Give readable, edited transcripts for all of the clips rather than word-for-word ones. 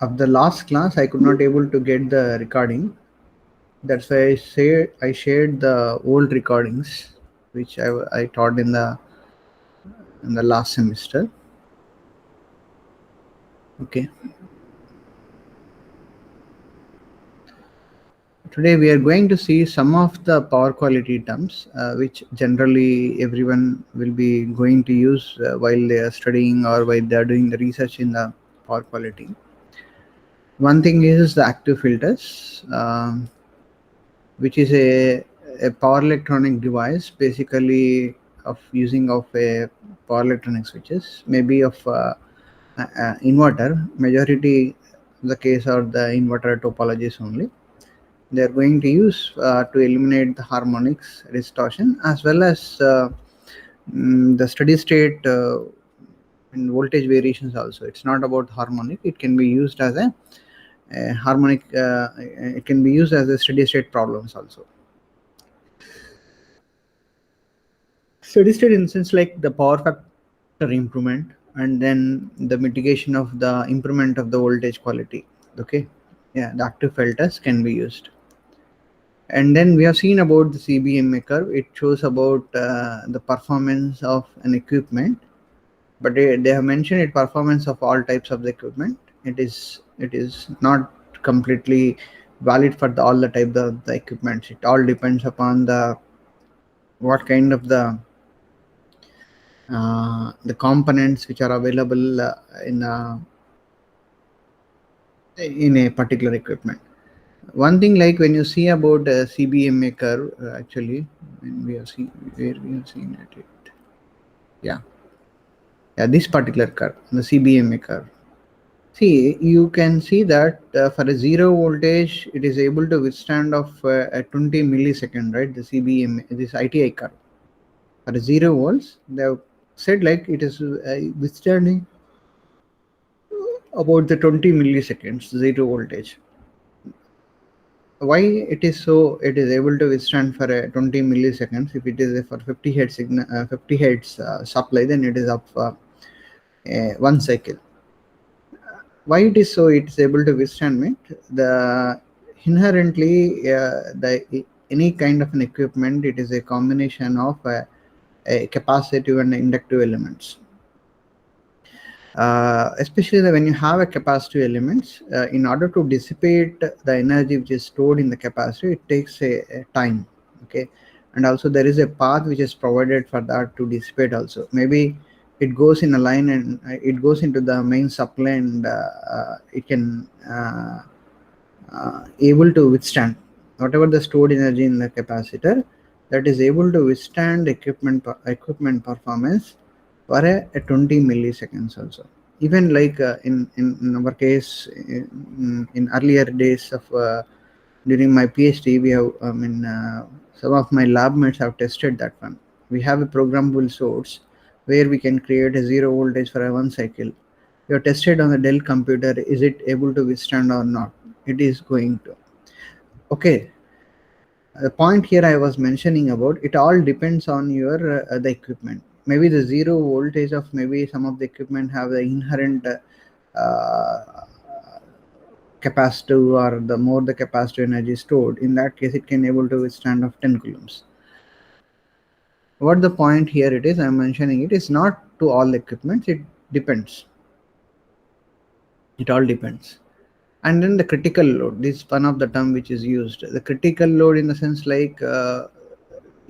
of the last class, I could not able to get the recording. That's why I shared the old recordings which I taught in the last semester. Okay. Today we are going to see some of the power quality terms which generally everyone will be going to use while they are studying or while they are doing the research in the power quality. One thing is the active filters, which is a power electronic device, basically of using of a power electronic switches, maybe of inverter. Majority the case are the inverter topologies only. They are going to use to eliminate the harmonics, distortion, as well as the steady state and voltage variations also. It's not about harmonic. It can be used as a harmonic. It can be used as a steady state problems also. Steady state in the sense like the power factor improvement and then the mitigation of the improvement of the voltage quality. Okay, yeah, the active filters can be used. And then we have seen about the CBMA curve. It shows about the performance of an equipment, but they have mentioned it performance of all types of the equipment. It is not completely valid for all the type of the equipments. It all depends upon the what kind of the components which are available in a particular equipment. One thing like when you see about CBMA curve, actually, when we have seen where we have seen it, yeah, this particular curve, the CBMA curve. See, you can see that for a zero voltage, it is able to withstand of a 20 millisecond, right? The CBMA, this ITI curve. For a 0 volts, they have said like it is withstanding about the 20 milliseconds, zero voltage. Why it is so? It is able to withstand for a 20 milliseconds. If it is for 50 hertz signal, 50 hertz supply, then it is up for 1 cycle. Why it is so? It is able to withstand it. The inherently the any kind of an equipment, it is a combination of a capacitive and inductive elements. Especially when you have a capacitive elements, in order to dissipate the energy which is stored in the capacitor, it takes a time. Okay, and also there is a path which is provided for that to dissipate also. Maybe it goes in a line and it goes into the main supply, and it can able to withstand whatever the stored energy in the capacitor, that is able to withstand equipment performance for a 20 milliseconds also. Even like in our case, in earlier days of during my PhD, we have some of my lab mates have tested that one. We have a programmable source where we can create a zero voltage for a 1 cycle. You have tested on the Dell computer, is it able to withstand or not? It is going to. Okay, the point here I was mentioning about, it all depends on your the equipment. Maybe the zero voltage of maybe some of the equipment have the inherent capacitive, or the more the capacitive energy stored, in that case it can able to withstand of 10 coulombs. What the point here it is I'm mentioning, it is not to all equipments, it depends. It all depends. And then the critical load, this is one of the term which is used. The critical load in the sense like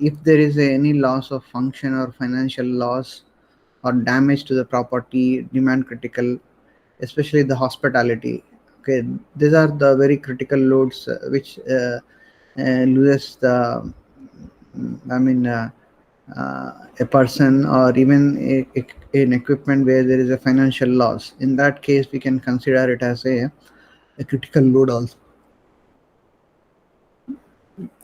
if there is any loss of function or financial loss or damage to the property, demand critical, especially the hospitality. Okay, these are the very critical loads which loses the, a person or even an equipment where there is a financial loss. In that case, we can consider it as a critical load also.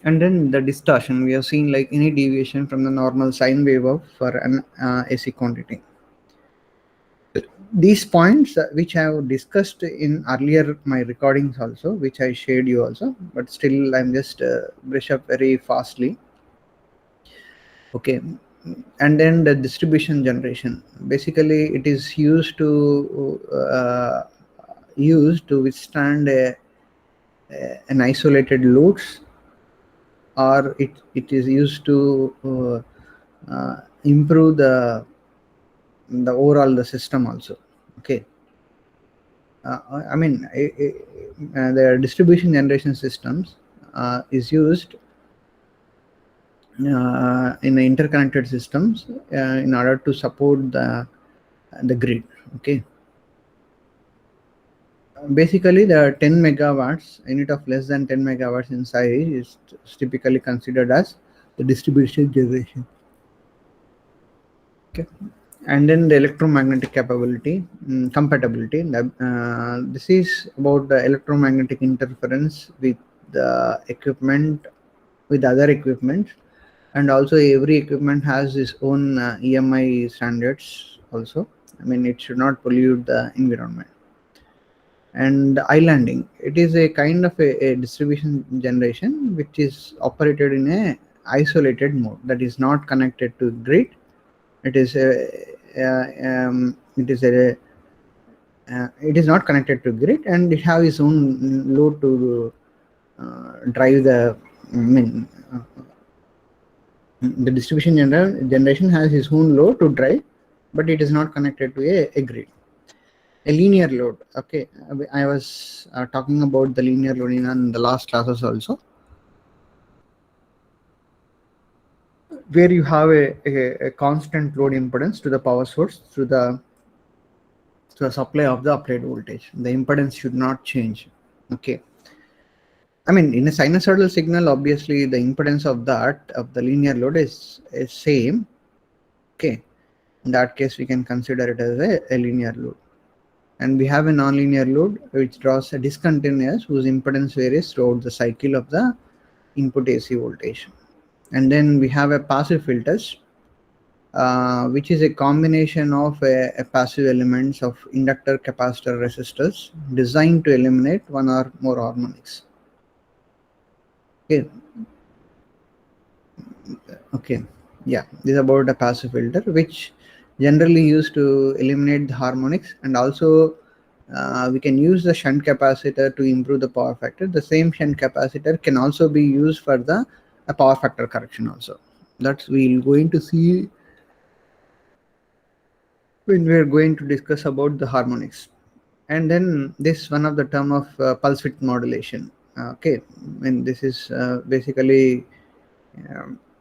And then the distortion, we have seen like any deviation from the normal sine wave of for an AC quantity. These points which I have discussed in earlier my recordings also, which I shared you also, but still I'm just brush up very fastly. Okay, and then the distribution generation, basically it is used to used to withstand an isolated loads, or it is used to improve the overall the system also. Okay. I mean, the distribution generation systems is used in the interconnected systems in order to support the grid. Okay. Basically, the 10 megawatts unit of less than 10 megawatts in size is typically considered as the distribution generation. Okay. And then the electromagnetic compatibility. This is about the electromagnetic interference with the equipment, with other equipment, and also every equipment has its own EMI standards also. I mean, it should not pollute the environment. And islanding, it is a kind of a distribution generation which is operated in a isolated mode, that is not connected to grid. It is it is not connected to grid, and it have its own load to drive the I mean, the distribution generation has its own load to drive, but it is not connected to a grid. A linear load. Okay, I was talking about the linear load in the last classes also, where you have a constant load impedance to the power source through the supply of the applied voltage. The impedance should not change. Okay. I mean, in a sinusoidal signal, obviously the impedance of the linear load is same. Okay. In that case, we can consider it as a linear load. And we have a nonlinear load which draws a discontinuous whose impedance varies throughout the cycle of the input AC voltage. And then we have a passive filters, which is a combination of a passive elements of inductor, capacitor, resistors designed to eliminate one or more harmonics. Okay. Okay. Yeah, this is about a passive filter, which generally used to eliminate the harmonics, and also we can use the shunt capacitor to improve the power factor. The same shunt capacitor can also be used for the power factor correction also. That's we're going to see when we are going to discuss about the harmonics. And then this one of the term of pulse width modulation. Okay, and this is basically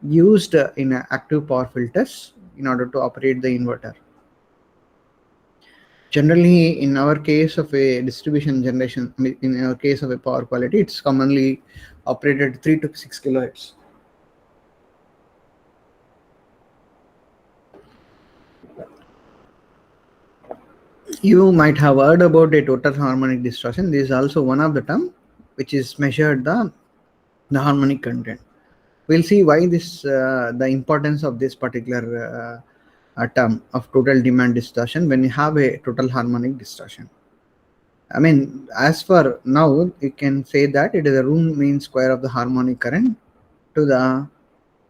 used in active power filters in order to operate the inverter. Generally, in our case of a distribution generation, in our case of a power quality, it's commonly operated 3 to 6 kilohertz. You might have heard about a total harmonic distortion. This is also one of the term which is measured the harmonic content. We'll see why this the importance of this particular term of total demand distortion when you have a total harmonic distortion. I mean, as for now, you can say that it is a root mean square of the harmonic current to the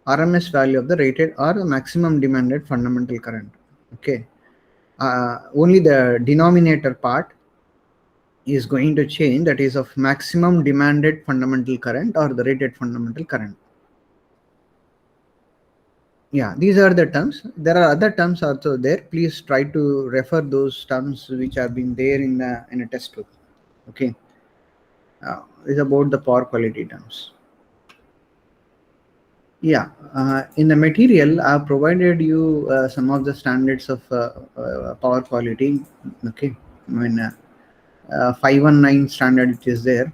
RMS value of the rated or the maximum demanded fundamental current. Okay. Only the denominator part is going to change, that is of maximum demanded fundamental current or the rated fundamental current. Yeah, these are the terms. There are other terms also there. Please try to refer those terms which have been there in a test book. Okay. It's about the power quality terms. Yeah, in the material, I've provided you some of the standards of power quality. Okay, I mean 519 standard which is there.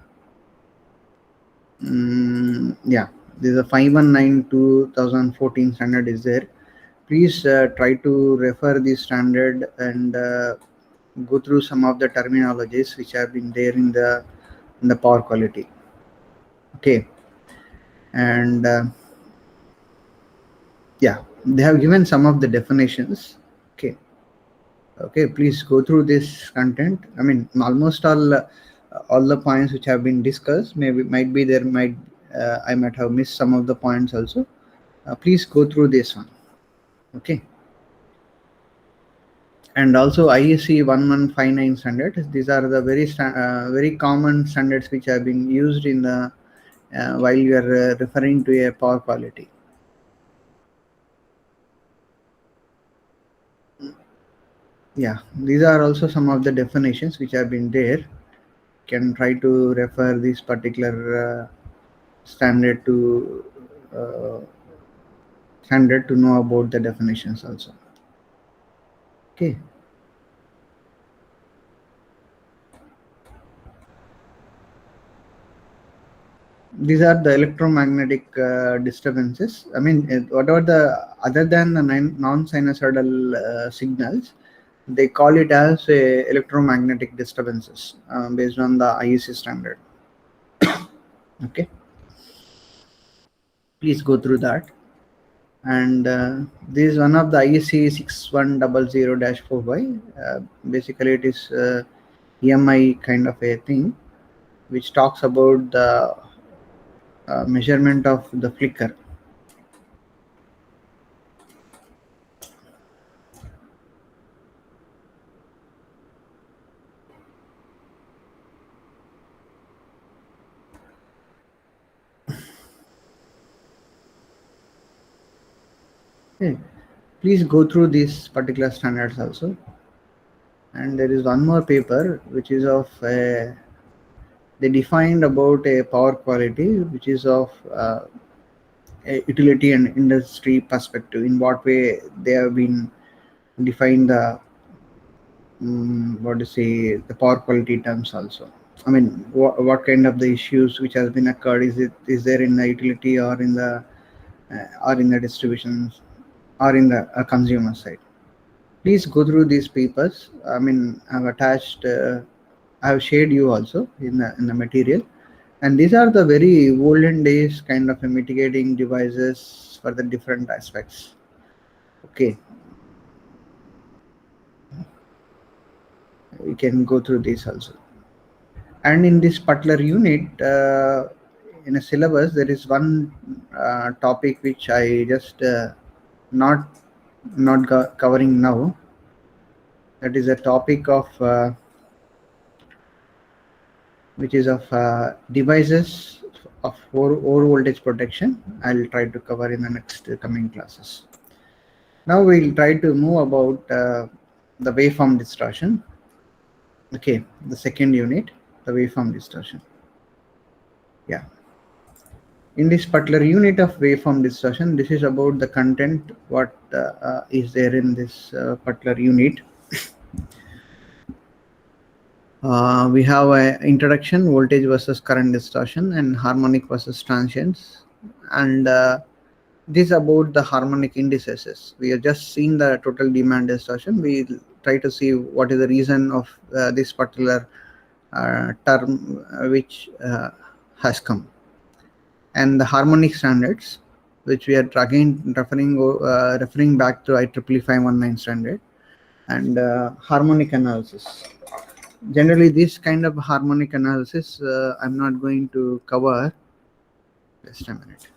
Yeah, there's a 519 2014 standard is there. Please try to refer this standard and go through some of the terminologies which have been there in the power quality. Okay, and yeah, they have given some of the definitions. Okay, please go through this content. I mean, almost all the points which have been discussed, maybe might be there, might I might have missed some of the points also. Please go through this one. Okay, and also IEC 1159 standards. These are the very common standards which have been used in the while you are referring to a power quality. Yeah, these are also some of the definitions which have been there. Can try to refer this particular standard to uh, standard to know about the definitions also. Okay. These are the electromagnetic disturbances. I mean, whatever the other than the non-sinusoidal signals, they call it as electromagnetic disturbances based on the IEC standard. Okay, please go through that. And this is one of the IEC 6100-4Y. Basically, it is EMI kind of a thing, which talks about the measurement of the flicker. Okay. Please go through these particular standards also. And there is one more paper which is of they defined about a power quality which is of a utility and industry perspective. In what way they have been defined the what to say the power quality terms also. I mean, what kind of the issues which has been occurred, is there in the utility or in the or in the distributions or in the consumer side. Please go through these papers. I mean, I've attached, I have shared you also in the material, and these are the very olden days kind of a mitigating devices for the different aspects. Okay, we can go through this also. And in this particular unit, in a syllabus, there is one topic which I just not covering now. That is a topic of which is of devices of over voltage protection. I'll try to cover in the next coming classes. Now we'll try to move about the waveform distortion. Okay, the second unit, the waveform distortion. Yeah. In this particular unit of waveform distortion, this is about the content, what is there in this particular unit. We have an introduction, voltage versus current distortion, and harmonic versus transients. And this about the harmonic indices. We have just seen the total demand distortion. We try to see what is the reason of this particular term which has come. And the harmonic standards, which we are again referring back to IEEE 519 standard, and harmonic analysis. Generally, this kind of harmonic analysis I'm not going to cover. Just a minute.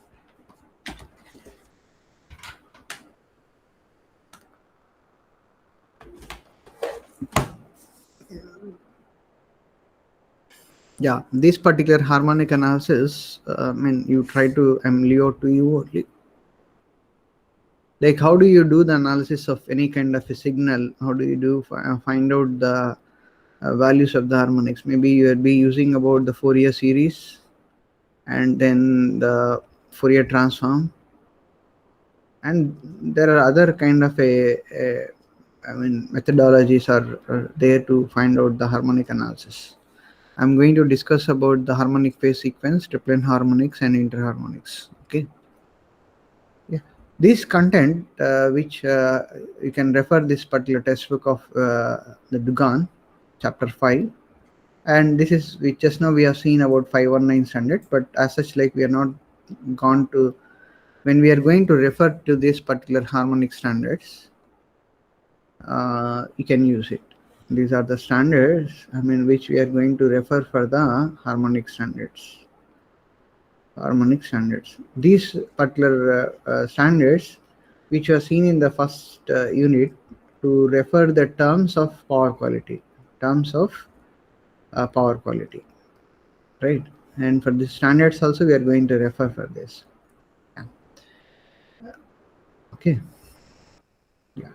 Yeah, this particular harmonic analysis, I mean, you try to leo to you only. Like, how do you do the analysis of any kind of a signal? How do you do find out the values of the harmonics? Maybe you will be using about the Fourier series and then the Fourier transform, and there are other kind of I mean, methodologies are there to find out the harmonic analysis. I'm going to discuss about the harmonic phase sequence, triplet harmonics, and interharmonics. Okay. Yeah. This content, which you can refer this particular textbook of the Dugan, chapter 5, and this is we just now we have seen about 519 standard, but as such, like we are not gone to when we are going to refer to this particular harmonic standards, you can use it. These are the standards, I mean, which we are going to refer for the harmonic standards. Harmonic standards. These particular standards, which are seen in the first unit, to refer the terms of power quality, power quality, right? And for the standards also, we are going to refer for this. Yeah. Okay. Yeah.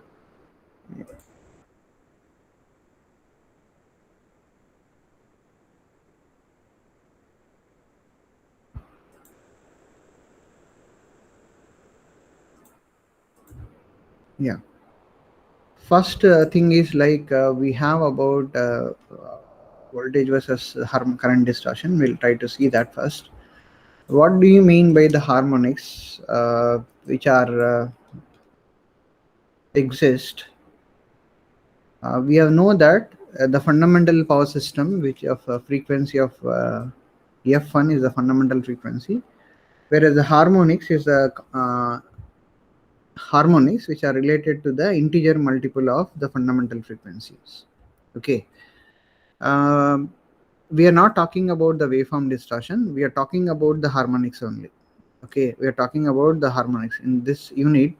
Yeah. First thing is like we have about voltage versus current distortion. We'll try to see that first. What do you mean by the harmonics which are exist? We have know that the fundamental power system, which of frequency of F1 is the fundamental frequency, whereas the harmonics is the harmonics which are related to the integer multiple of the fundamental frequencies. Okay. Um, we are not talking about the waveform distortion. We are talking about the harmonics only. Okay, we are talking about the harmonics. In this unit,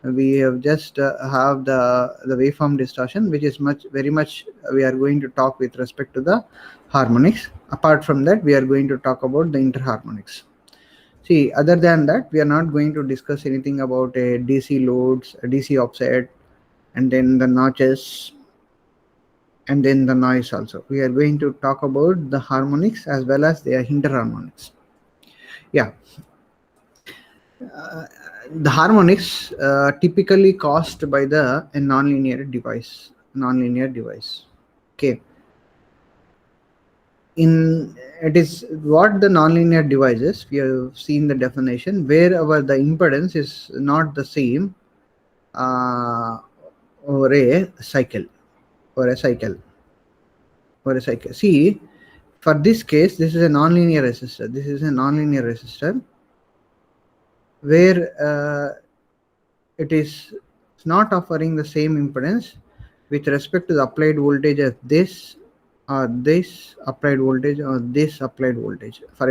we have just have the waveform distortion, which is very much we are going to talk with respect to the harmonics. Apart from that, we are going to talk about the interharmonics. See, other than that, we are not going to discuss anything about a DC loads, a DC offset, and then the notches, and then the noise also. We are going to talk about the harmonics as well as the interharmonics. Yeah. The harmonics typically caused by the a nonlinear device. Okay. In it is what the nonlinear device is. We have seen the definition wherever the impedance is not the same over a cycle or a cycle or a cycle. See, for this case, this is a nonlinear resistor. This is a nonlinear resistor where it is not offering the same impedance with respect to the applied voltage as this or this applied voltage or this applied voltage. For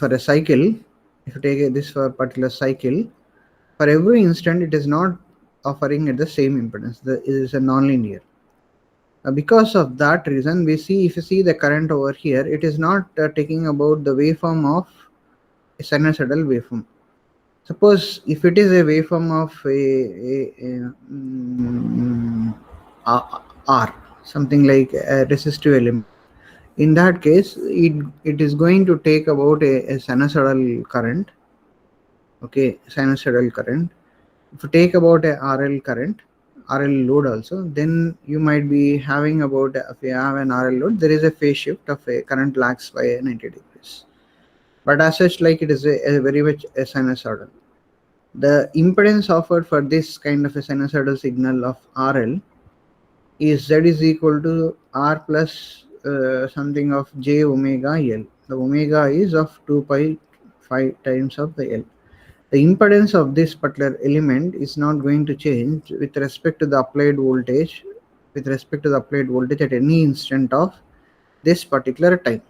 a cycle, if you take this for a particular cycle, for every instant it is not offering at the same impedance. It is a nonlinear. Because of that reason, we see, if you see the current over here, it is not taking about the waveform of a sinusoidal waveform. Suppose if it is a waveform of R, something like a resistive element, in that case, it is going to take about a sinusoidal current. Okay, sinusoidal current. If you take about a RL current, RL load also, then you might be having about, if you have an RL load, there is a phase shift of a current lags by 90 degrees. But as such, like it is a very much a sinusoidal. The impedance offered for this kind of a sinusoidal signal of RL is Z is equal to R plus something of J omega L. The omega is of 2 pi 5 times of the L. The impedance of this particular element is not going to change with respect to the applied voltage, at any instant of this particular time.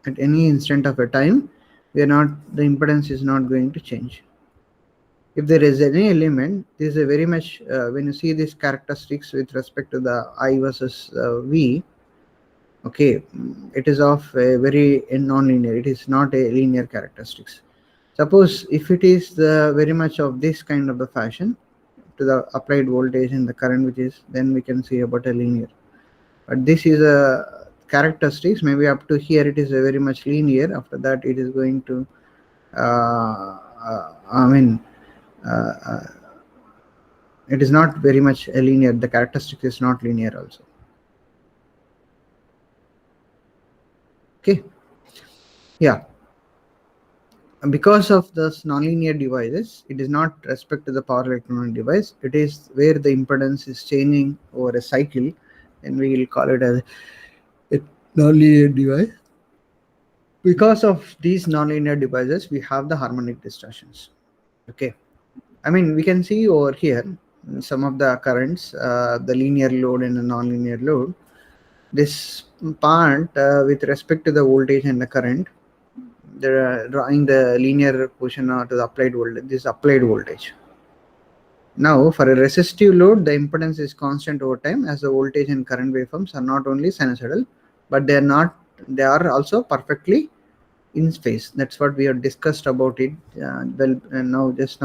At any instant of a time, the impedance is not going to change. If there is any element, this is a very much when you see these characteristics with respect to the I versus V, okay, it is of a very non-linear. It is not a linear characteristics. Suppose if it is the very much of this kind of the fashion to the applied voltage and the current, which is, then we can see about a linear. But this is a characteristics. Maybe up to here it is a very much linear. After that, it is going to it is not very much a linear. The characteristic is not linear also. Okay. Yeah. Because of this nonlinear devices, it is not respect to the power electronic device. It is where the impedance is changing over a cycle, and we will call it as a nonlinear device. Because of these nonlinear devices, we have the harmonic distortions. Okay. I mean, we can see over here some of the currents, the linear load and the nonlinear load. This part with respect to the voltage and the current, they're drawing the linear portion to the applied voltage. This applied voltage. Now, for a resistive load, the impedance is constant over time as the voltage and current waveforms are not only sinusoidal, but they are also perfectly in space. That's what we have discussed about it now. This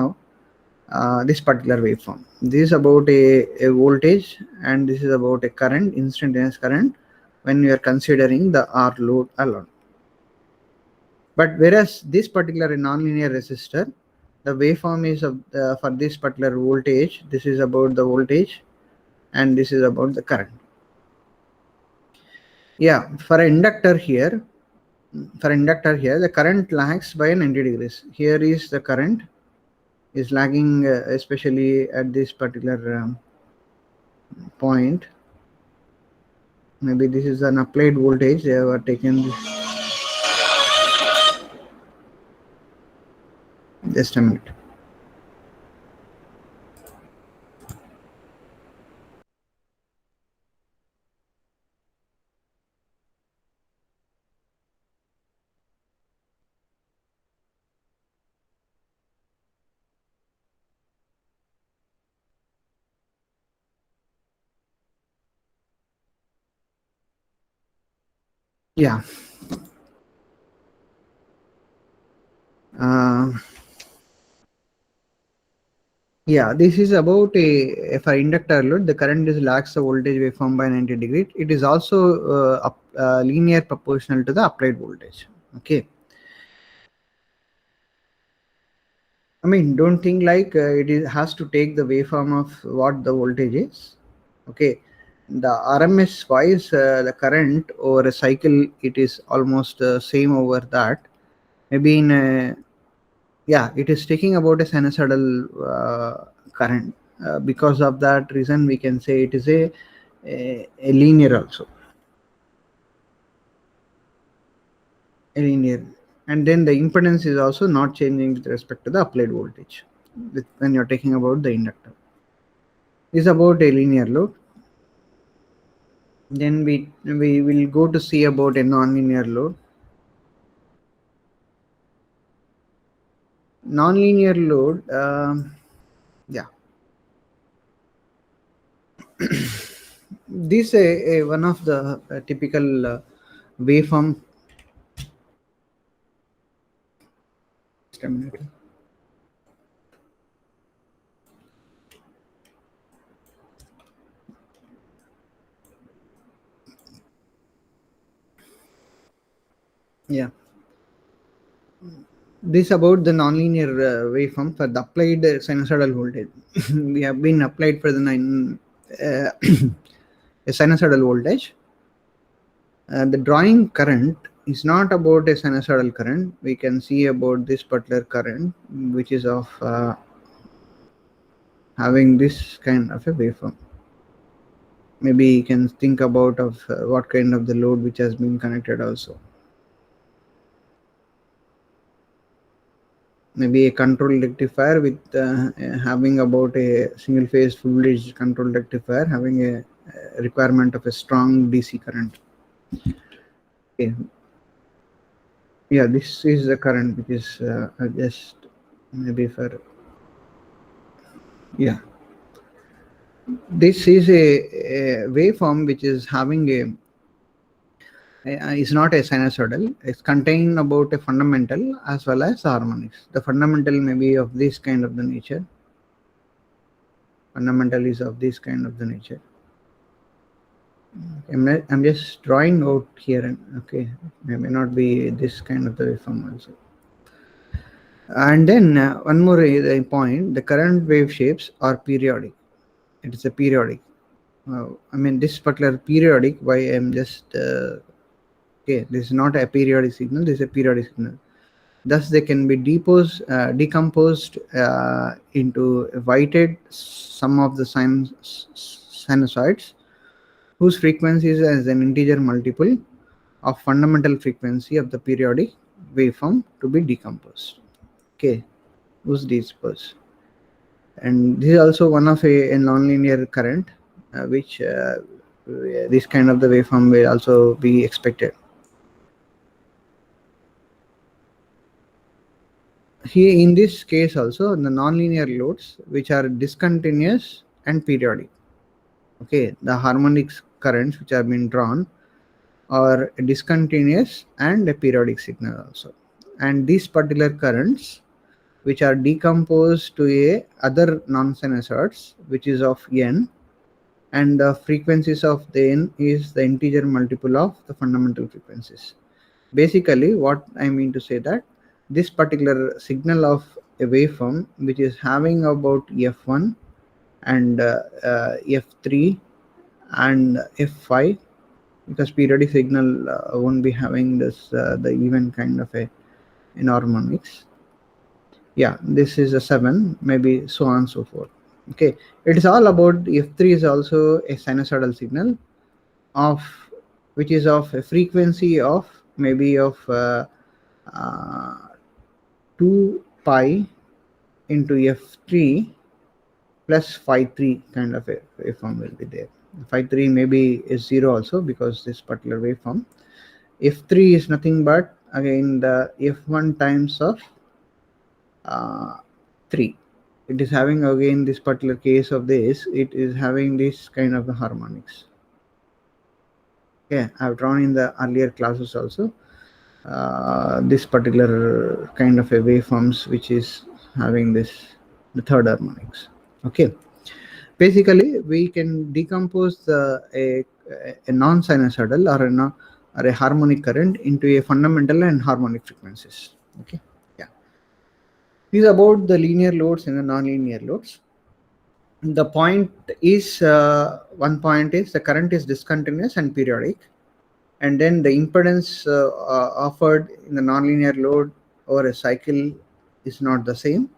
particular waveform. This is about a voltage, and this is about a current, instantaneous current, when you are considering the R load alone. But whereas this particular nonlinear resistor, the waveform is for this particular voltage. This is about the voltage, and this is about the current. Yeah, for inductor here, the current lags by 90 degrees. Here is the current is lagging, especially at this particular point. Maybe this is an applied voltage. They have taken this. Just a minute. Yeah. Uh, yeah, this is about a for inductor load. The current is lags the voltage waveform by 90 degrees. It is also linear proportional to the applied voltage. Okay. I mean, don't think like has to take the waveform of what the voltage is. Okay. The RMS wise, the current over a cycle, it is almost same over that. Maybe in a, yeah, it is taking about a sinusoidal current. Because of that reason, we can say it is a linear also, a linear. And then the impedance is also not changing with respect to the applied voltage when you're taking about the inductor. Is about a linear load. Then we will go to see about a nonlinear load. Nonlinear load, yeah. This a one of the typical waveform. Just a minute. Yeah. This about the nonlinear waveform for the applied sinusoidal voltage. We have been applied for the a sinusoidal voltage. The drawing current is not about a sinusoidal current. We can see about this particular current, which is of having this kind of a waveform. Maybe you can think about of what kind of the load which has been connected also. Maybe a control rectifier with having about a single phase full voltage control rectifier having a requirement of a strong DC current. Okay. Yeah, this is the current which is just maybe for, yeah. This is a waveform which is having is not a sinusoidal. It's contained about a fundamental as well as harmonics. The fundamental may be of this kind of the nature. Fundamental is of this kind of the nature. I'm just drawing out here, and okay, may not be this kind of the waveform also. And then one more point: the current wave shapes are periodic. It is a periodic. I mean, this particular periodic. Why I'm just okay. This is not a periodic signal. This is a periodic signal. Thus, they can be decomposed into weighted sum of the sinusoids, whose frequency is as an integer multiple of fundamental frequency of the periodic waveform to be decomposed. Okay, whose dispersed. And this is also one of a nonlinear current, which this kind of the waveform will also be expected. here in this case also, the nonlinear loads which are discontinuous and periodic. Okay, the harmonic currents which have been drawn are discontinuous and a periodic signal also. And these particular currents which are decomposed to a other non-sinusoids which is of n, and the frequencies of the n is the integer multiple of the fundamental frequencies. Basically what I mean to say that this particular signal of a waveform which is having about f1 and f3 and f5, because periodic signal won't be having this the even kind of a in harmonics. Yeah, this is a 7, maybe so on and so forth. Okay, it is all about f3 is also a sinusoidal signal of which is of a frequency of maybe of uh, 2 pi into f3 plus phi 3 kind of a waveform will be there. Phi 3 maybe is 0 also, because this particular waveform f3 is nothing but again the f1 times of 3. It is having again this particular case of this, it is having this kind of the harmonics. Okay, I've drawn in the earlier classes also this particular kind of a waveforms which is having this the third harmonics. Okay, basically we can decompose a non-sinusoidal or a harmonic current into a fundamental and harmonic frequencies. Okay, yeah, this is about the linear loads and the non-linear loads. The point is one point is the current is discontinuous and periodic, and then the impedance offered in the nonlinear load over a cycle is not the same.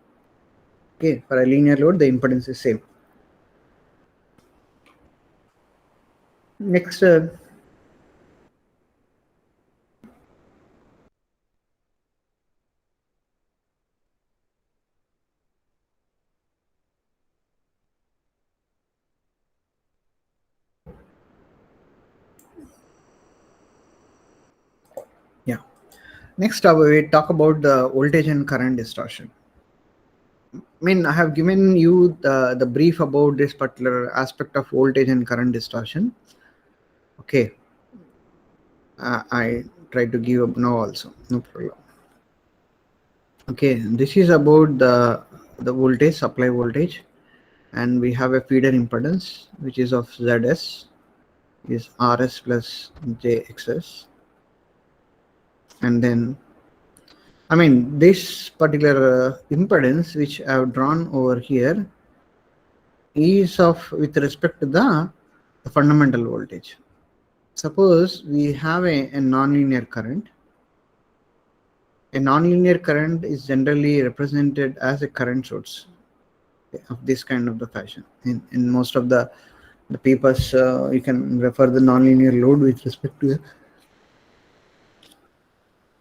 Okay, for a linear load the impedance is same. Next yeah, next we talk about the voltage and current distortion. I mean, I have given you the brief about this particular aspect of voltage and current distortion. Okay, I try to give up now also, no problem. Okay, this is about the voltage, supply voltage, and we have a feeder impedance which is of ZS is RS plus JXS, and then I mean this particular impedance which I have drawn over here is of with respect to the fundamental voltage. Suppose we have a nonlinear current. A nonlinear current is generally represented as a current source of this kind of the fashion. In most of the papers, you can refer the nonlinear load with respect to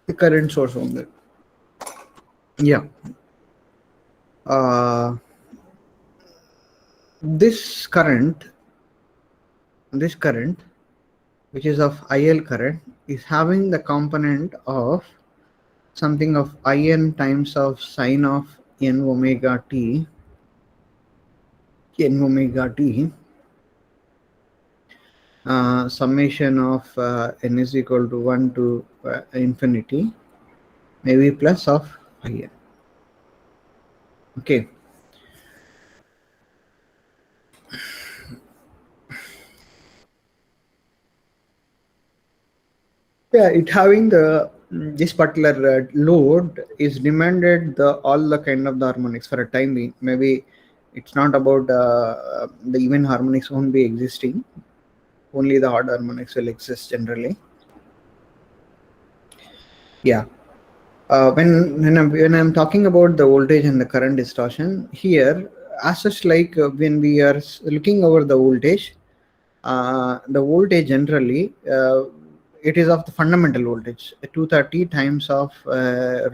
the current source only. Yeah. This current, which is of IL current, is having the component of something of In times of sine of n omega t, summation of n is equal to 1 to infinity, maybe plus of In. Okay. Yeah, it having this particular load is demanded all the kind of the harmonics for a time being. Maybe it's not about the even harmonics won't be existing. Only the odd harmonics will exist generally. Yeah. When I'm talking about the voltage and the current distortion here, as such, like when we are looking over the voltage generally, it is of the fundamental voltage. 230 times of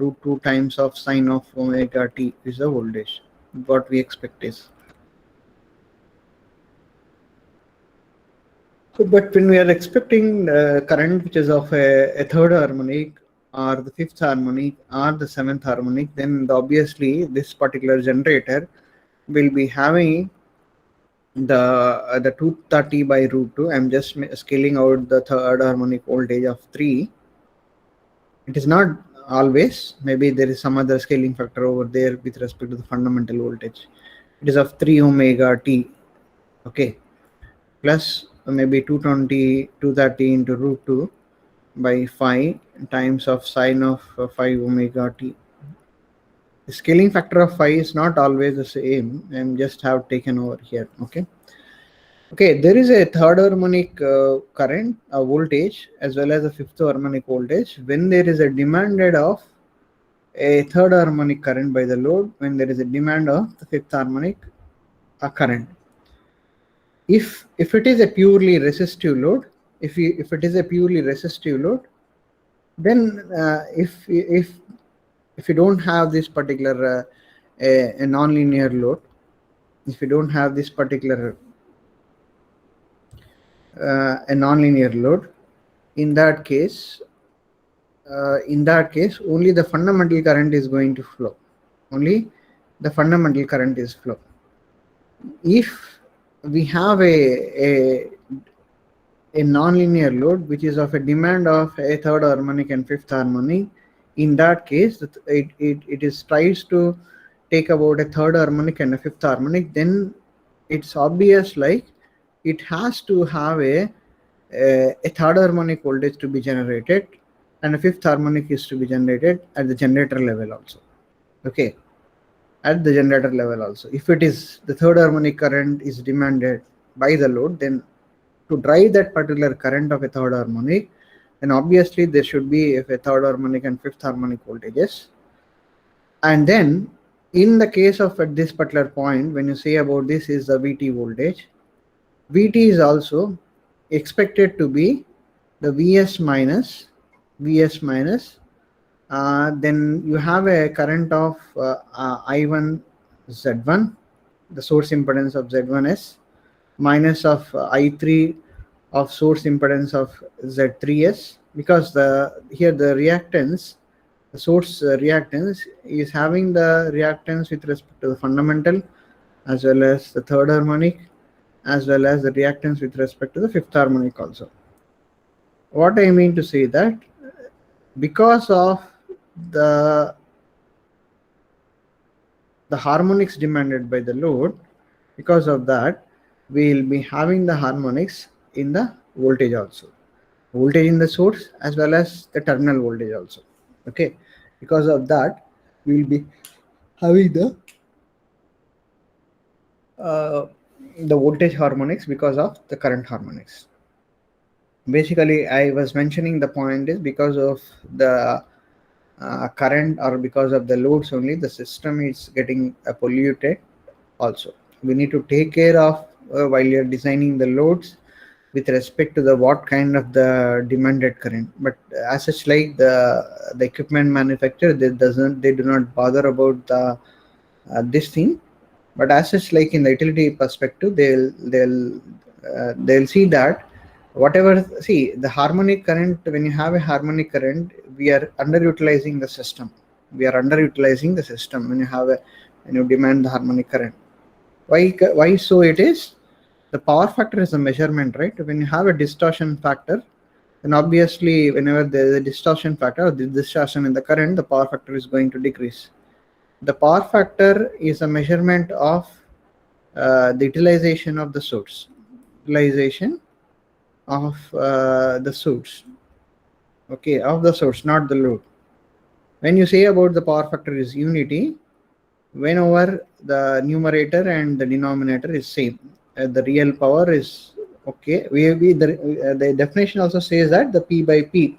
root 2 times of sine of omega t is the voltage. What we expect is. So, but when we are expecting current which is of a third harmonic or the fifth harmonic or the seventh harmonic, then obviously this particular generator will be having the 230 by root 2. I'm just scaling out the third harmonic voltage of 3. It is not always, maybe there is some other scaling factor over there with respect to the fundamental voltage. It is of 3 omega t, okay, plus maybe 220 230 into root 2 by 5 times of sine of 5 omega t. The scaling factor of 5 is not always the same. I'm just have taken over here, okay. Okay, there is a third harmonic current, voltage, as well as a fifth harmonic voltage. When there is a demanded of a third harmonic current by the load, when there is a demand of the fifth harmonic current. If it is a purely resistive load, if it is a purely resistive load, then if you don't have this particular a nonlinear load, if you don't have this particular a nonlinear load, in that case only the fundamental current is going to flow. Only the fundamental current is flow. If we have a nonlinear load which is of a demand of a third harmonic and fifth harmonic, in that case it tries to take about a third harmonic and a fifth harmonic, then it's obvious like it has to have a third harmonic voltage to be generated and a fifth harmonic is to be generated at the generator level also, okay, at the generator level also. If it is the third harmonic current is demanded by the load, then to drive that particular current of a third harmonic, then obviously there should be a third harmonic and fifth harmonic voltages. And then in the case of at this particular point, when you say about this is the VT voltage, VT is also expected to be the Vs minus, then you have a current of I1 Z1, the source impedance of Z1s, minus of I3 of source impedance of Z3s, because here the reactance, the source reactance is having the reactance with respect to the fundamental as well as the third harmonic as well as the reactance with respect to the fifth harmonic also. What I mean to say that because of the harmonics demanded by the load, because of that we will be having the harmonics in the voltage also, voltage in the source as well as the terminal voltage also, okay. Because of that we will be having the voltage harmonics because of the current harmonics. Basically I was mentioning the point is because of the current or because of the loads only the system is getting polluted also. We need to take care of while you're designing the loads with respect to the what kind of the demanded current. But as such, like the equipment manufacturer, they do not bother about the this thing. But as such, like in the utility perspective, they'll see that whatever, see the harmonic current, when you have a harmonic current, we are underutilizing the system. We are underutilizing the system when you demand the harmonic current. Why so it is? The power factor is a measurement, right? When you have a distortion factor, then obviously whenever there is a distortion factor, the distortion in the current, the power factor is going to decrease. The power factor is a measurement of the utilization of the source. Utilization of the source. Okay, of the source, not the load. When you say about the power factor is unity, whenever the numerator and the denominator is same, the real power is okay. The definition also says that the P by P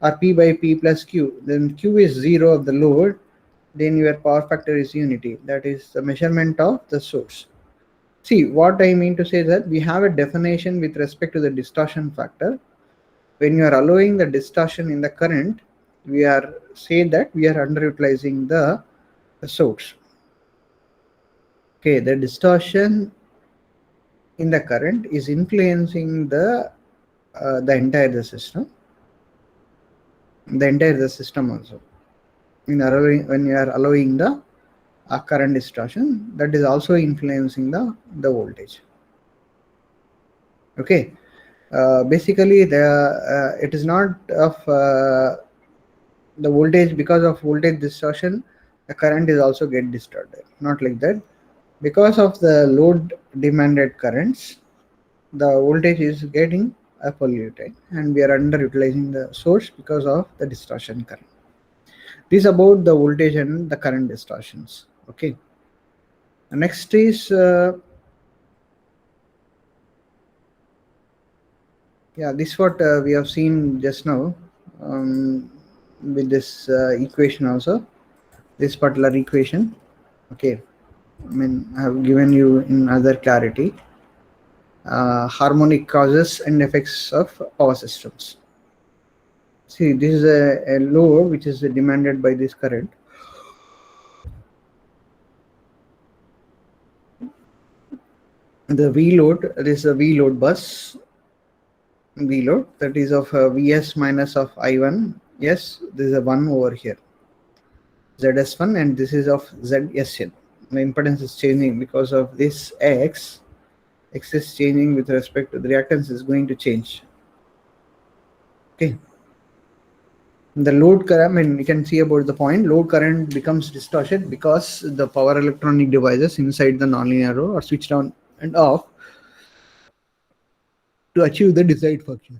or P by P plus Q, then Q is 0 of the load, then your power factor is unity. That is the measurement of the source. See, what I mean to say is that we have a definition with respect to the distortion factor. When you are allowing the distortion in the current, we are saying that we are underutilizing the source. Okay, the distortion in the current is influencing the entire system. the entire system also. When you are allowing the current distortion, that is also influencing the voltage. Okay, basically it is not of the voltage. Because of voltage distortion, the current is also get distorted, not like that. Because of the load demanded currents, the voltage is getting polluted, and we are underutilizing the source because of the distortion current. This is about the voltage and the current distortions. Okay, next is this what we have seen just now, with this equation also, this particular equation. Okay, I have given you in other clarity harmonic causes and effects of power systems. See, this is a load which is demanded by this current. The V load, this is a V load bus. V load, that is of Vs minus of I1. Yes, this is a 1 over here. Zs1, and this is of Zsn. The impedance is changing because of this X. X is changing with respect to the reactance is going to change. Okay. The load current, you can see about the point, load current becomes distorted because the power electronic devices inside the nonlinear row are switched on and off to achieve the desired function.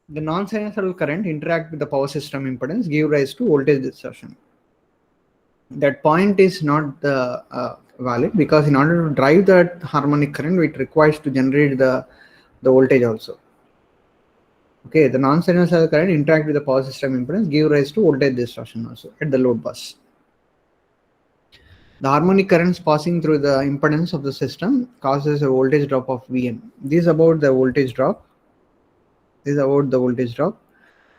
The non-sinusoidal current interact with the power system impedance, give rise to voltage distortion. That point is not valid, because in order to drive that harmonic current, it requires to generate the voltage also. Okay, the non-sinusoidal current interact with the power system impedance, give rise to voltage distortion also at the load bus. The harmonic currents passing through the impedance of the system causes a voltage drop of Vn. This is about the voltage drop.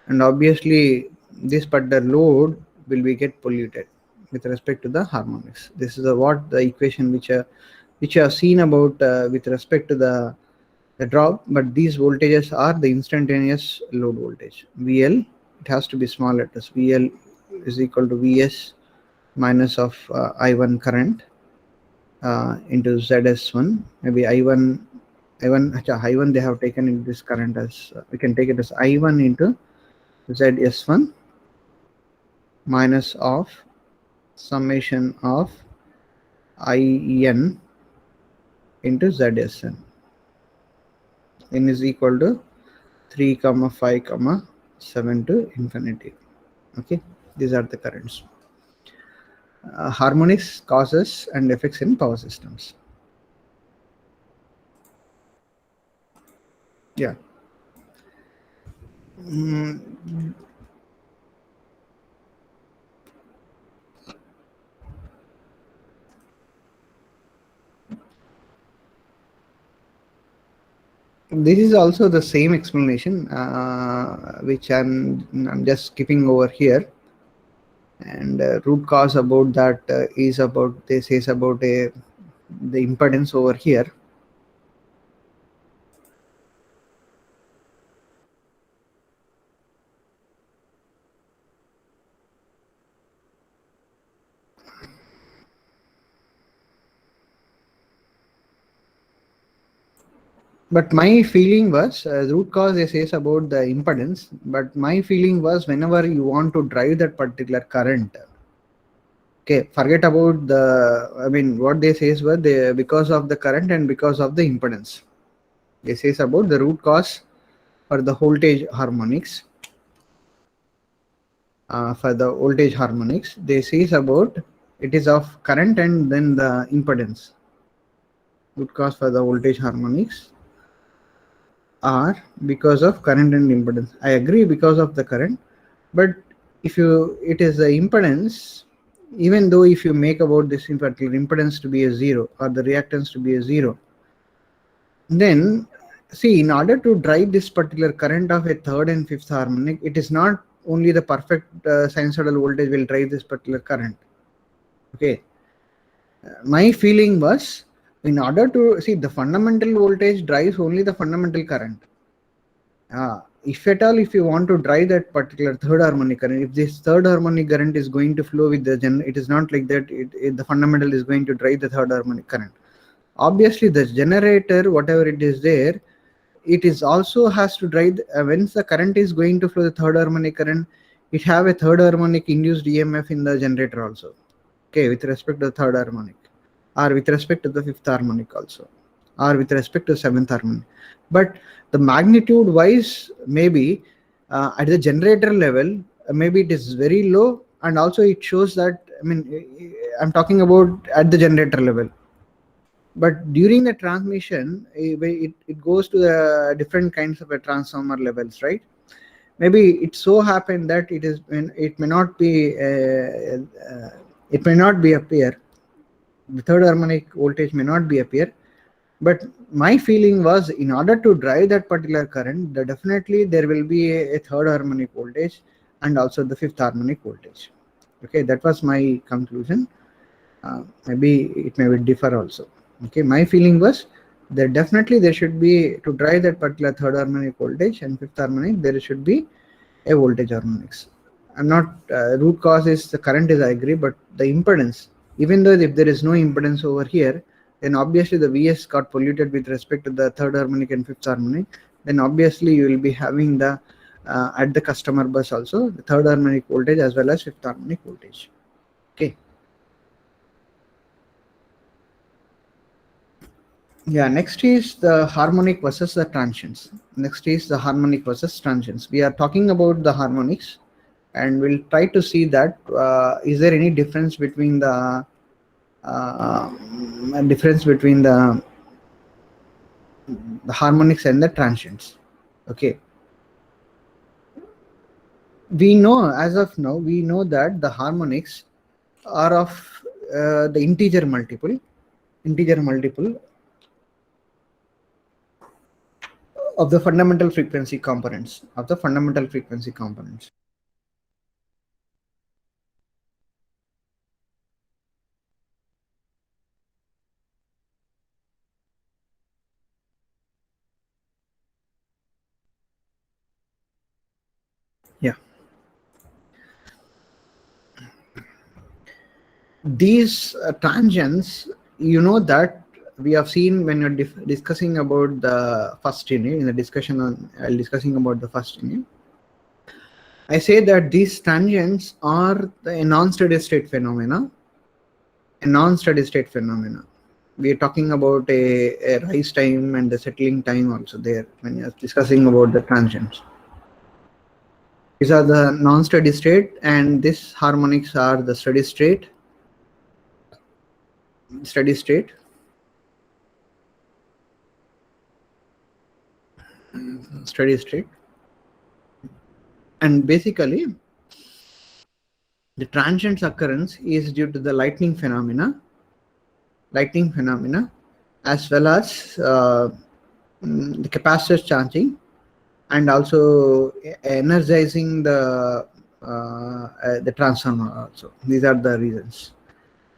And obviously this particular load will be get polluted with respect to the harmonics. This is what the equation which you have seen about with respect to the drop, but these voltages are the instantaneous load voltage. VL, it has to be small letters. VL is equal to Vs minus of I1 current into Zs1. Maybe I1 they have taken in this current as we can take it as I1 into Zs1 minus of summation of In into Zsn. N is equal to 3, 5, 7 to infinity. Okay, these are the currents. Harmonics, causes and effects in power systems. Yeah. This is also the same explanation, which I'm just skipping over here. And root cause about that is about, they says about the impedance over here. But my feeling was, root cause they says about the impedance, but my feeling was whenever you want to drive that particular current, okay, forget about what they says was because of the current and because of the impedance. They says about the root cause for the voltage harmonics. They says about it is of current and then the impedance. Root cause for the voltage harmonics are because of current and impedance. I agree because of the current, but if it is the impedance, even though if you make about this particular impedance to be a 0 or the reactance to be a 0, then see, in order to drive this particular current of a third and fifth harmonic, it is not only the perfect sinusoidal voltage will drive this particular current. Okay, my feeling was, in order to see, the fundamental voltage drives only the fundamental current. if at all, if you want to drive that particular third harmonic current, if this third harmonic current is going to flow with the it is not like that the fundamental is going to drive the third harmonic current. Obviously the generator, whatever it is there, it is also has to drive once the current is going to flow the third harmonic current, it have a third harmonic induced EMF in the generator also, okay, with respect to the third harmonic, or with respect to the fifth harmonic also, or with respect to seventh harmonic. But the magnitude wise, maybe at the generator level, maybe it is very low, and also it shows that, I mean, I'm talking about at the generator level. But during the transmission, it goes to the different kinds of a transformer levels, right? Maybe it so happened that it may not be appear, the third harmonic voltage may not be appear, but my feeling was, in order to drive that particular current, definitely there will be a third harmonic voltage and also the fifth harmonic voltage. Okay, that was my conclusion. Maybe it may differ also. Okay, my feeling was that definitely there should be, to drive that particular third harmonic voltage and fifth harmonic, there should be a voltage harmonics. I'm not root cause is the current is, I agree, but the impedance, even though if there is no impedance over here, then obviously the Vs got polluted with respect to the third harmonic and fifth harmonic. Then obviously you will be having the at the customer bus also the third harmonic voltage as well as fifth harmonic voltage. Okay. Yeah, next is the harmonic versus the transients. Next is the harmonic versus transients. We are talking about the harmonics, and we'll try to see that is there any difference between the harmonics and the transients. Okay, we know, as of now, we know that the harmonics are of the integer multiple of the fundamental frequency components Yeah, these tangents, you know, that we have seen when you're discussing about the first unit, in the discussion on discussing about the first unit, I say that these tangents are a non-steady state phenomena. We are talking about a rise time and the settling time also there when you're discussing about the tangents. These are the non-steady state, and these harmonics are the steady state. And basically the transients occurrence is due to the lightning phenomena as well as the capacitor charging, and also energizing the transformer also. These are the reasons.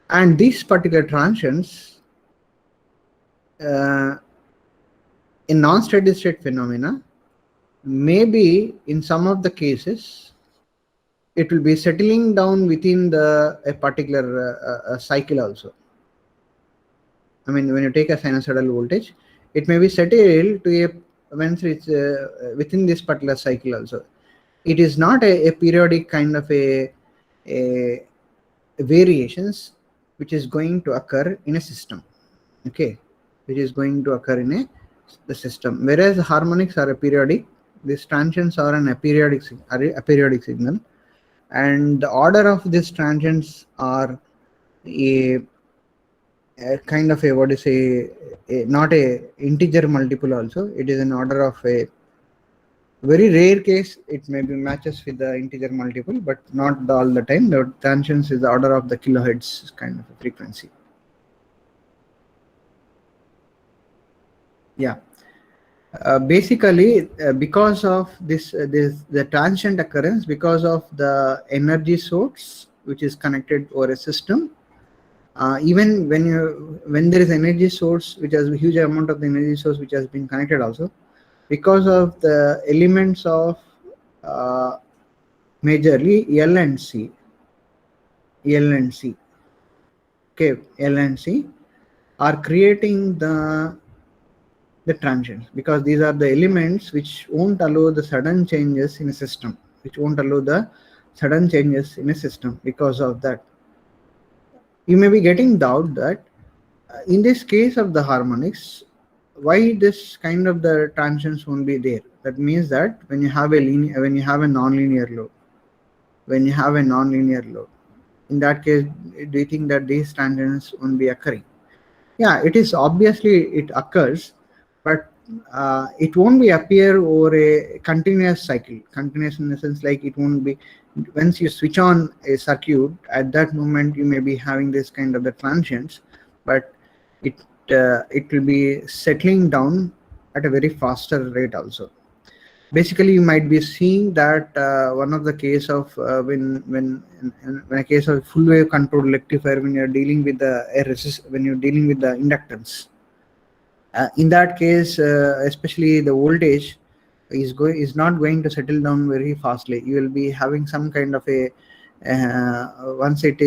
And these particular transients in non-steady state phenomena, maybe in some of the cases it will be settling down within a particular cycle also. I mean, when you take a sinusoidal voltage, it may be settled to a once it's within this particular cycle also. It is not a periodic kind of a variations which is going to occur in a system. Okay, which is going to occur in the system. Whereas harmonics are a periodic, these transients are a periodic signal, and the order of these transients are a kind of a, what is not a integer multiple also. It is an order of a very rare case. It may be matches with the integer multiple, but not all the time. The transients is the order of the kilohertz kind of a frequency. Yeah. Basically, because of the transient occurrence, because of the energy source which is connected over a system. Even when there is energy source which has a huge amount of the energy source which has been connected also, because of the elements of majorly L and C. L and C. Okay, L and C are creating the transients, because these are the elements which won't allow the sudden changes in a system, because of that. You may be getting doubt that in this case of the harmonics, why this kind of the transients won't be there. That means that when you have a non-linear load, in that case, do you think that these transients won't be occurring? Yeah, it is obviously it occurs, but it won't be appear over a continuous cycle. Continuous in the sense like it won't be, once you switch on a circuit, at that moment you may be having this kind of the transients, but it it will be settling down at a very faster rate also. Basically, you might be seeing that one of the case of when a case of full wave control rectifier, when you're dealing with the when you're dealing with the inductance, in that case, especially the voltage is not going to settle down very fastly. You will be having some kind of a once it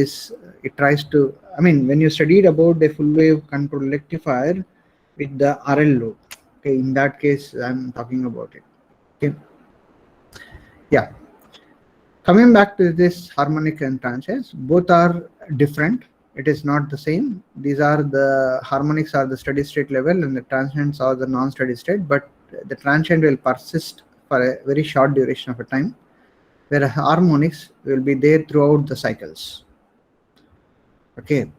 tries to, I mean, when you studied about the full wave control rectifier with the RL load, okay, in that case I'm talking about it. Okay, yeah, coming back to this harmonic and transients, both are different. It is not the same. These are the harmonics are the steady state level and the transients are the non-steady state, but the transient will persist for a very short duration of a time, where harmonics will be there throughout the cycles. Okay,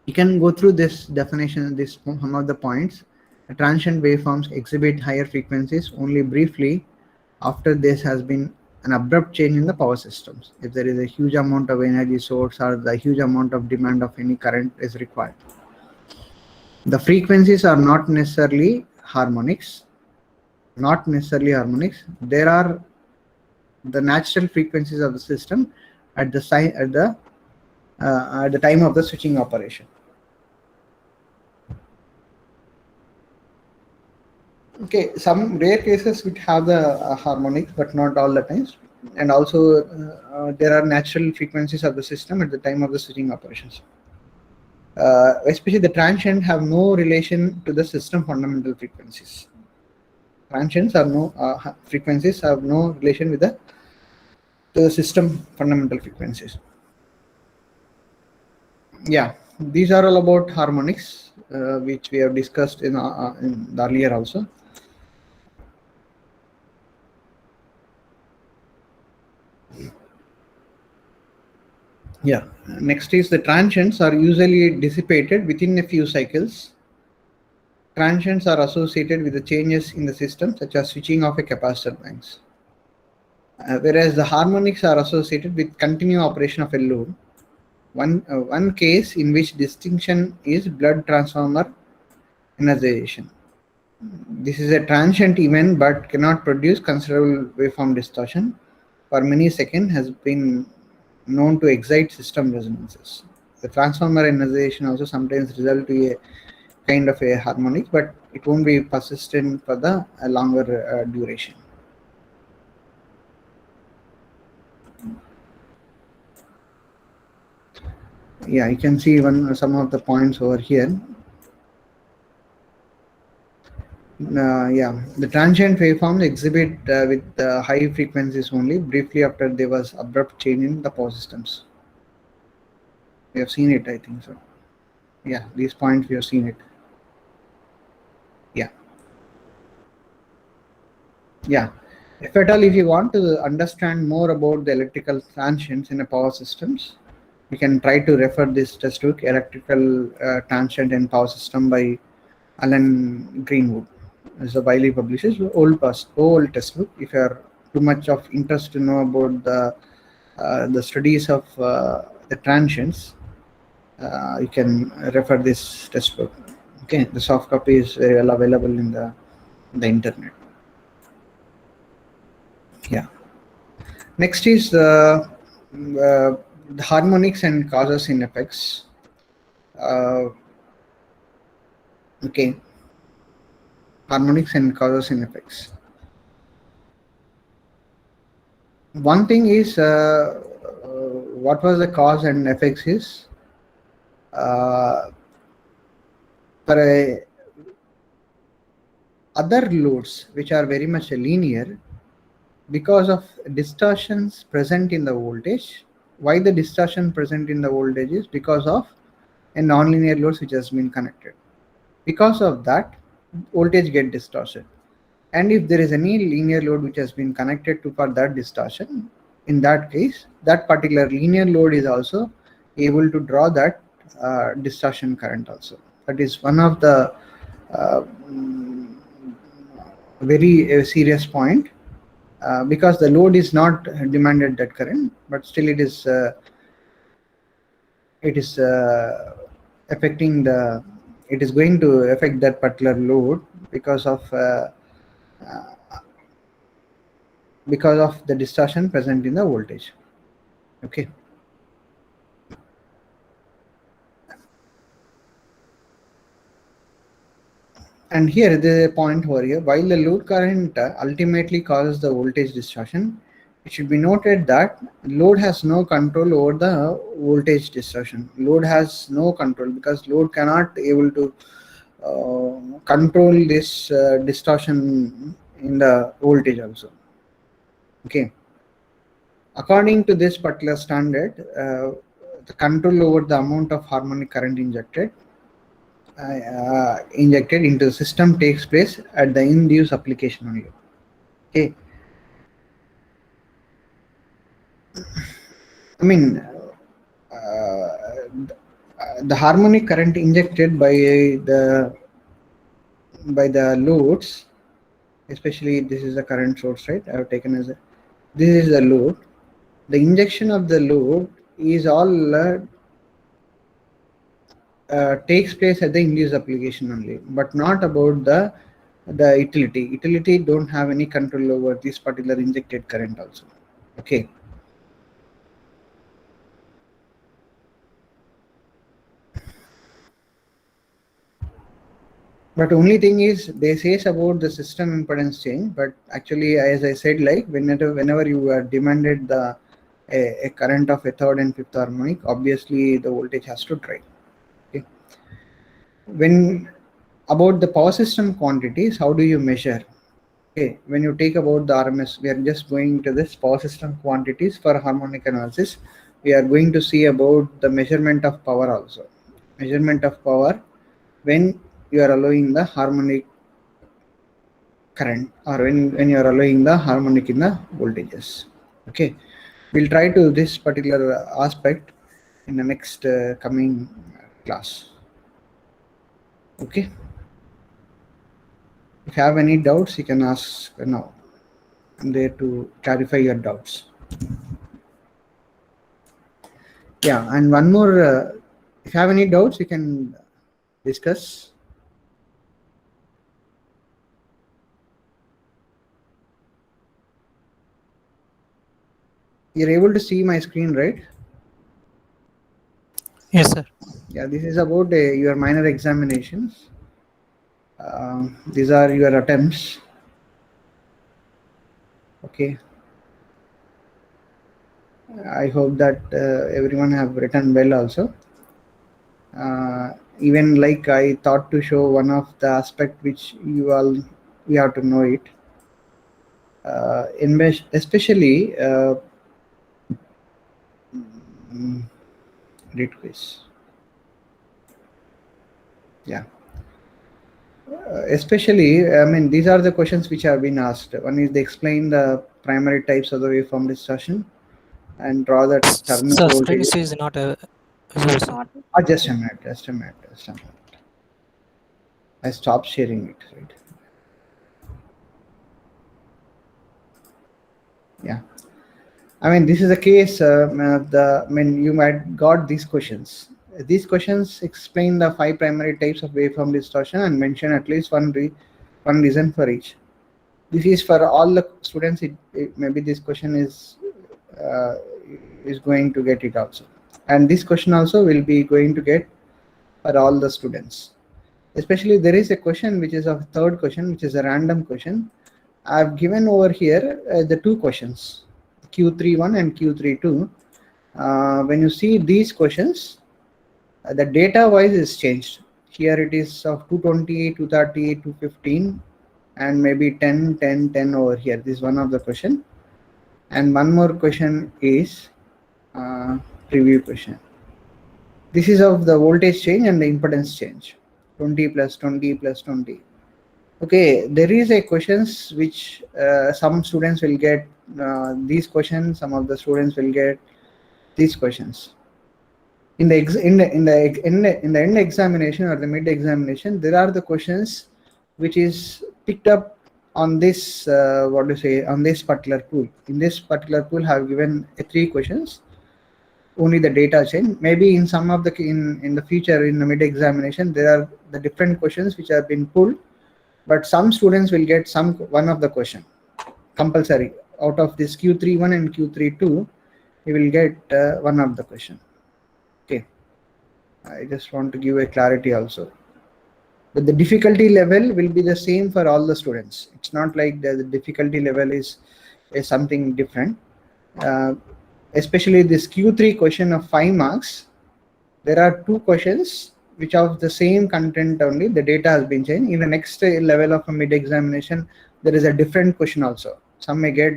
you can go through this definition, this some of the points. The transient waveforms exhibit higher frequencies only briefly after this has been an abrupt change in the power systems, if there is a huge amount of energy source or the huge amount of demand of any current is required. The frequencies are not necessarily harmonics. There are the natural frequencies of the system at the time of the switching operation. Okay, some rare cases would have the harmonics, but not all the times. And also, there are natural frequencies of the system at the time of the switching operations. Especially the transient have no relation to the system fundamental frequencies. Transients are no frequencies have no relation with the system fundamental frequencies. Yeah, these are all about harmonics, which we have discussed in the earlier also. Yeah, next is the transients are usually dissipated within a few cycles. Transients are associated with the changes in the system, such as switching off a capacitor banks. Whereas the harmonics are associated with continued operation of a load. One case in which distinction is blood transformer energization. This is a transient event but cannot produce considerable waveform distortion. For many seconds has been known to excite system resonances. The transformer energization also sometimes result to a kind of a harmonic, but it won't be persistent for the longer duration. Yeah, you can see some of the points over here. Yeah, the transient waveforms exhibit with high frequencies only briefly after there was abrupt change in the power systems. We have seen it, I think so. Yeah, these points we have seen it. Yeah. Yeah. If at all, if you want to understand more about the electrical transients in a power systems, you can try to refer this textbook, Electrical Transient in Power System by Alan Greenwood. It's a widely published old textbook. If you are too much of interest to know about the studies of the transients, you can refer this textbook. Okay, the soft copy is very well available in the internet. Yeah. Next is the harmonics and causes and effects. Okay. harmonics and causes and effects. One thing is what was the cause and effects is for other loads which are very much linear, because of distortions present in the voltage. Why the distortion present in the voltage is because of a nonlinear load which has been connected. Because of that, voltage get distorted. And if there is any linear load which has been connected to for that distortion, in that case, that particular linear load is also able to draw that distortion current also. That is one of the very serious point, because the load is not demanded that current, but still it is affecting the, it is going to affect that particular load because of the distortion present in the voltage. Okay. And here there is a point over here. While the load current ultimately causes the voltage distortion, it should be noted that load has no control over the voltage distortion. Load has no control because load cannot able to control this distortion in the voltage also. Okay. According to this particular standard, the control over the amount of harmonic current injected into the system takes place at the induced application only. Okay. I mean, the harmonic current injected by the loads, especially this is the current source, right? I have taken as this is the load. The injection of the load is all takes place at the induced application only, but not about the utility. Utility don't have any control over this particular injected current also. Okay. But only thing is they says about the system impedance change, but actually, as I said, like whenever you are demanded the a current of a third and fifth harmonic, obviously the voltage has to drive. Okay. When about the power system quantities, how do you measure? Okay, when you take about the RMS, we are just going to this power system quantities for harmonic analysis. We are going to see about the measurement of power also. Measurement of power when you are allowing the harmonic current, or when you are allowing the harmonic in the voltages. Okay, we'll try to this particular aspect in the next coming class. Okay, if you have any doubts, you can ask now. I'm there to clarify your doubts. Yeah, and one more, if you have any doubts, you can discuss. You're able to see my screen, right? Yes, sir. Yeah, this is about your minor examinations. These are your attempts. Okay. I hope that everyone have written well also. Even like I thought to show one of the aspect which we have to know it. Especially read quiz. Yeah. Especially, I mean, these are the questions which have been asked. One is they explain the primary types of the waveform distortion and draw the terminal Sir, screen voltage. is not visible, sir. Just a minute, just a minute, just a minute. I stopped sharing it, right? Yeah. I mean, this is a case. You might got these questions. These questions explain the 5 primary types of waveform distortion and mention at least one reason for each. This is for all the students. Maybe this question is going to get it also, and this question also will be going to get for all the students. Especially there is a question which is of third question, which is a random question. I've given over here the two questions, Q31 and Q32. When you see these questions, the data wise is changed. Here it is of 228, 238, 215, and maybe 10, 10, 10 over here. This is one of the question. And one more question is preview question. This is of the voltage change and the impedance change. 20 plus 20 plus 20. Okay, there is a questions which some students will get these questions. Some of the students will get these questions. In the end examination or the mid examination, there are the questions which is picked up on this on this particular pool. In this particular pool, have given 3 questions. Only the data change. Maybe in some of the in the future in the mid examination, there are the different questions which have been pulled, but some students will get one of the question compulsory out of this Q31 and Q32. You will get one of the question. Okay, I just want to give a clarity also. But the difficulty level will be the same for all the students. It's not like the difficulty level is something different. Especially this Q3 question of 5 marks, there are 2 questions which of the same content only. The data has been changed. In the next level of a mid examination, there is a different question also. Some may get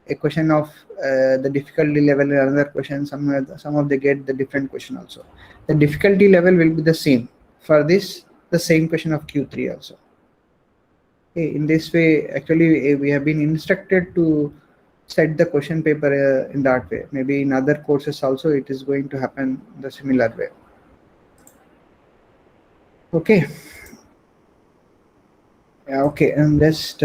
a question of the difficulty level, another question. Some of they get the different question also. The difficulty level will be the same for this. The same question of Q3 also. Okay, in this way, actually, we have been instructed to set the question paper in that way. Maybe in other courses also it is going to happen the similar way. Okay. Yeah, okay, and just